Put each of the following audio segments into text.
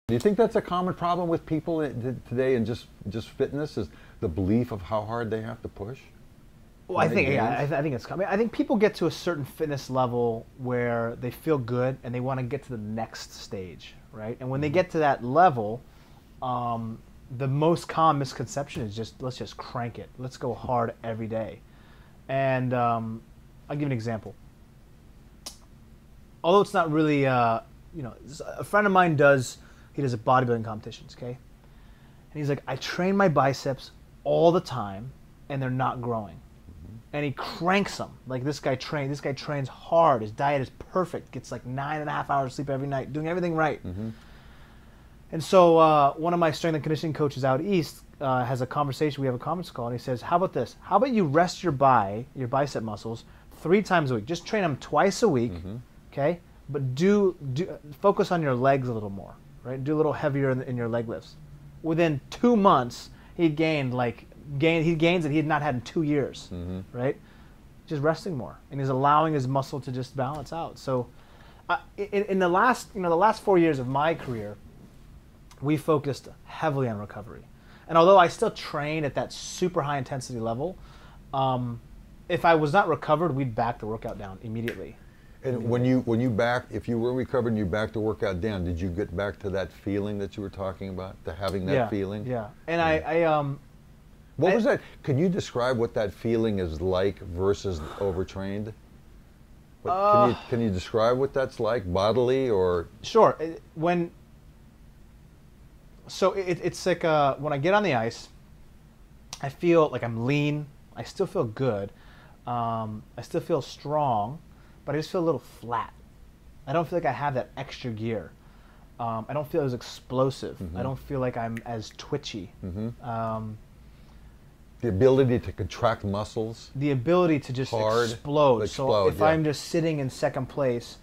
Do you think that's a common problem with people today and just fitness, is the belief of how hard they have to push? Well, I think I think it's coming. I think people get to a certain fitness level where they feel good and they want to get to the next stage, right? And when they get to that level, the most common misconception is just, let's just crank it. Let's go hard every day. And I'll give you an example. Although it's not really, a friend of mine does a bodybuilding competitions, okay? And he's like, I train my biceps all the time and they're not growing. And he cranks them. Like this guy trains hard. His diet is perfect. Gets like 9.5 hours sleep every night, doing everything right. And so one of my strength and conditioning coaches out east has a conversation. We have a conference call, and he says, how about this? How about you rest your bicep muscles 3 times a week? Just train them twice a week, okay? But do focus on your legs a little more, right? Do a little heavier in your leg lifts. Within 2 months, he gains that he had not had in 2 years, right? Just resting more, and he's allowing his muscle to just balance out. So, in the last 4 years of my career, we focused heavily on recovery. And although I still train at that super high intensity level, if I was not recovered, we'd back the workout down immediately. And when you backed, if you were recovered and you backed the workout down, did you get back to that feeling that you were talking about, to having that feeling? Yeah. And what was that? Can you describe what that feeling is like versus overtrained? Can you describe what that's like, bodily or? Sure. It's like when I get on the ice, I feel like I'm lean. I still feel good. I still feel strong, but I just feel a little flat. I don't feel like I have that extra gear. I don't feel as explosive. I don't feel like I'm as twitchy. The ability to contract muscles. The ability to just explode. So if I'm just sitting in second place,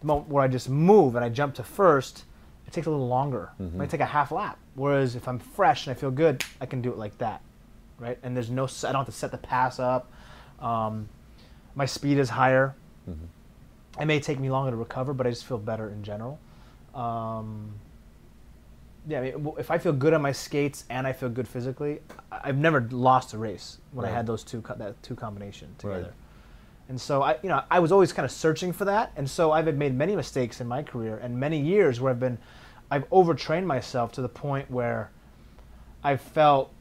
the moment where I just move and I jump to first, it takes a little longer. It might take a half lap. Whereas if I'm fresh and I feel good, I can do it like that, right? And there's I don't have to set the pass up. My speed is higher. It may take me longer to recover, but I just feel better in general. Yeah, I mean, if I feel good on my skates and I feel good physically, I've never lost a race when I had that two combination together. Right. And so I was always kind of searching for that, and so I've made many mistakes in my career and many years where I've overtrained myself to the point where I felt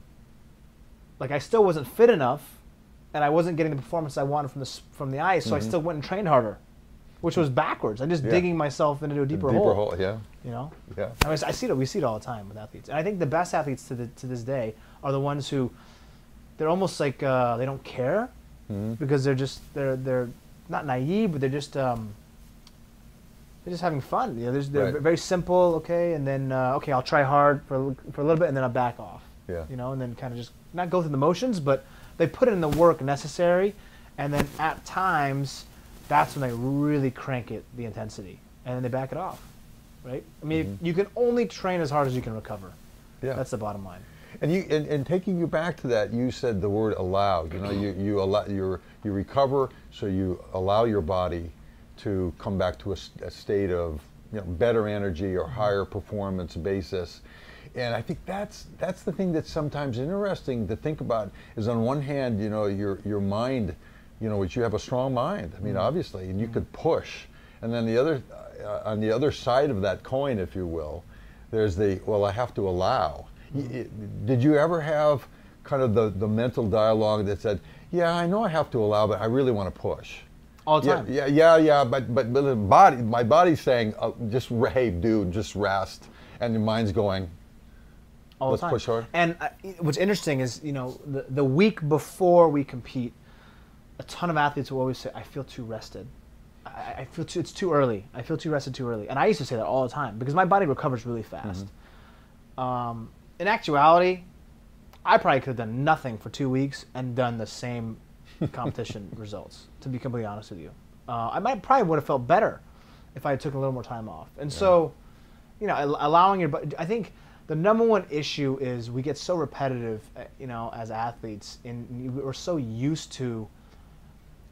like I still wasn't fit enough, and I wasn't getting the performance I wanted from the ice, so I still went and trained harder, which was backwards. I'm just digging myself into a deeper hole. Yeah. You know. Yeah. I mean, we see it all the time with athletes, and I think the best athletes to this day are the ones who they're almost like they don't care because they're not naive, but they're just having fun. You know, they're very simple. Okay, and then okay, I'll try hard for a little bit, and then I'll back off. Yeah. You know, and then kind of just not go through the motions, but they put in the work necessary, and then at times that's when they really crank it, the intensity, and then they back it off, right? I mean, you can only train as hard as you can recover. Yeah. That's the bottom line. And and taking you back to that, you said the word allow. You know, you recover, so you allow your body to come back to a state of better energy or higher performance basis. And I think that's the thing that's sometimes interesting to think about. Is on one hand, your mind, which you have a strong mind. I mean, obviously, and you could push. And then on the other side of that coin, if you will, there's I have to allow. Did you ever have kind of the mental dialogue that said, yeah, I know I have to allow, but I really want to push? All the time. Yeah. But my body's saying, hey, dude, just rest, and your mind's going, all let's the time. Push hard. And what's interesting is, the week before we compete, a ton of athletes will always say, I feel too rested. I feel it's too early. I feel too rested too early. And I used to say that all the time because my body recovers really fast. In actuality, I probably could have done nothing for 2 weeks and done the same competition results, to be completely honest with you. I probably would have felt better if I had taken a little more time off. And so, allowing your body, I think the number one issue is we get so repetitive, as athletes, and we're so used to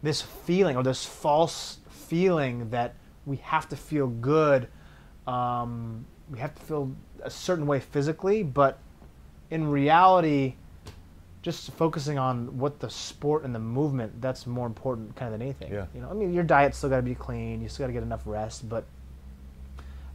this feeling or this false feeling that we have to feel good we have to feel a certain way physically, but in reality, just focusing on what the sport and the movement, that's more important kind of than anything. Yeah. You know, I mean, your diet's still got to be clean, you still got to get enough rest, but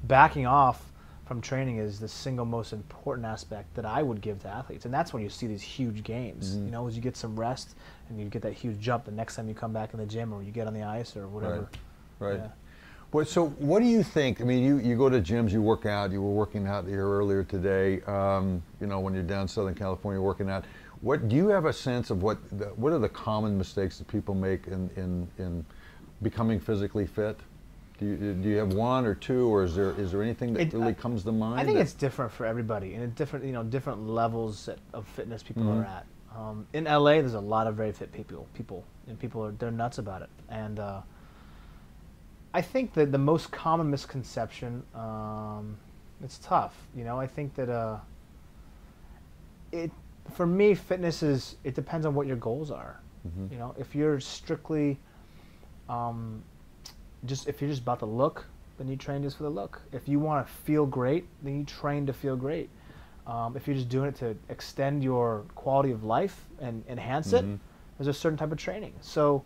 backing off from training is the single most important aspect that I would give to athletes. And that's when you see these huge gains, you know, as you get some rest and you get that huge jump the next time you come back in the gym or you get on the ice or whatever. Right. Yeah. So what do you think? I mean, you go to gyms, you work out. You were working out here earlier today. You know, when you're down in Southern California working out, what do you have a sense of what are the common mistakes that people make in becoming physically fit? Do you have one or two, or is there anything that really comes to mind? I think it's different for everybody, and different levels of fitness people are at. In LA, there's a lot of very fit people, and they're nuts about it. And I think that the most common misconception, it's tough. You know, I think that for me, fitness it depends on what your goals are. You know, if you're strictly if you're just about the look, then you train just for the look. If you want to feel great, then you train to feel great. If you're just doing it to extend your quality of life and enhance it, there's a certain type of training. So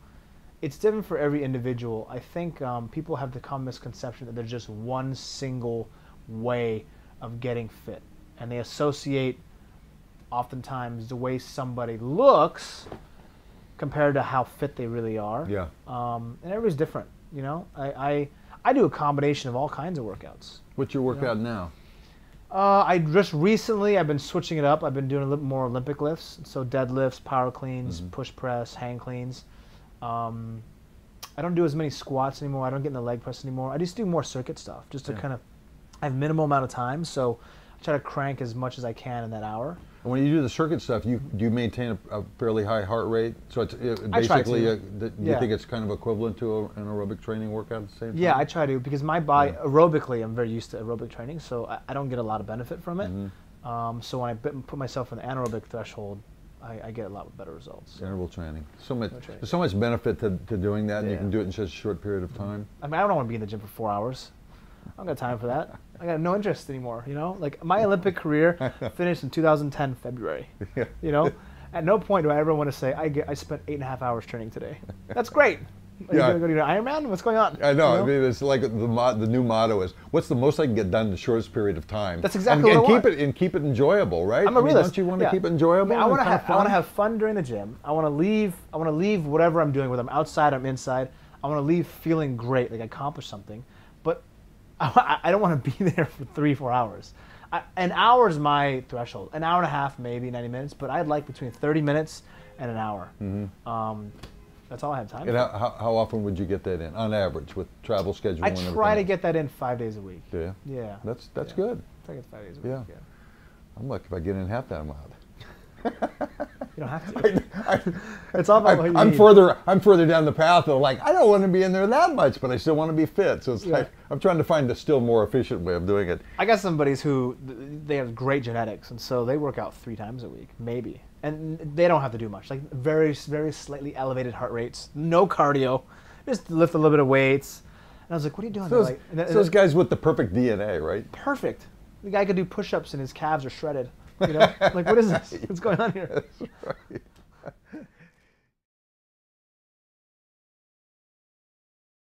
it's different for every individual. I think people have the common misconception that there's just one single way of getting fit. And they associate oftentimes the way somebody looks compared to how fit they really are. Yeah. And everybody's different. You know, I do a combination of all kinds of workouts. What's your workout now? I just recently, I've been switching it up. I've been doing a little more Olympic lifts, so deadlifts, power cleans, push press, hang cleans. I don't do as many squats anymore. I don't get in the leg press anymore. I just do more circuit stuff, just to kind of, I have minimal amount of time, so I try to crank as much as I can in that hour. And when you do the circuit stuff, do you maintain a fairly high heart rate? So it's I try basically, to. do you think it's kind of equivalent to an aerobic training workout at the same time? Yeah, I try to, because my body, aerobically, I'm very used to aerobic training, so I don't get a lot of benefit from it. So when I put myself in the anaerobic threshold, I get a lot better results. So. Interval training. There's so much benefit to doing that, and you can do it in such a short period of time. I mean, I don't want to be in the gym for 4 hours. I don't got time for that. I got no interest anymore, you know? Like, my Olympic career finished in 2010 February. You know? At no point do I ever want to say, I spent 8.5 hours training today. That's great. Are you going to go to your Ironman? What's going on? I know. I mean, it's like the new motto is, what's the most I can get done in the shortest period of time? That's exactly what I want. Keep it enjoyable, right? I'm a realist. Don't you want to keep it enjoyable? I, mean, I want to have fun during the gym. I want to leave whatever I'm doing, whether I'm outside or I'm inside. I want to leave feeling great, like I accomplished something. But I don't want to be there for 3-4 hours. An hour is my threshold. An hour and a half, maybe 90 minutes, but I'd like between 30 minutes and an hour. That's all I have time and for. How often would you get that in, on average, with travel schedule? I try to get that in 5 days a week. Yeah? Yeah. That's good. I try to get 5 days a week, yeah. I'm lucky if I get in half that amount. You don't have to. It's all about what you I'm need. further down the path of like, I don't want to be in there that much, but I still want to be fit. So it's like, I'm trying to find a still more efficient way of doing it. I got some buddies who, they have great genetics, and so they work out 3 times a week, maybe. And they don't have to do much, like very, very slightly elevated heart rates, no cardio, just lift a little bit of weights. And I was like, what are you doing? So those guys with the perfect DNA, right? Perfect. The guy could do push-ups and his calves are shredded. You know, like, what is this? What's going on here? That's right.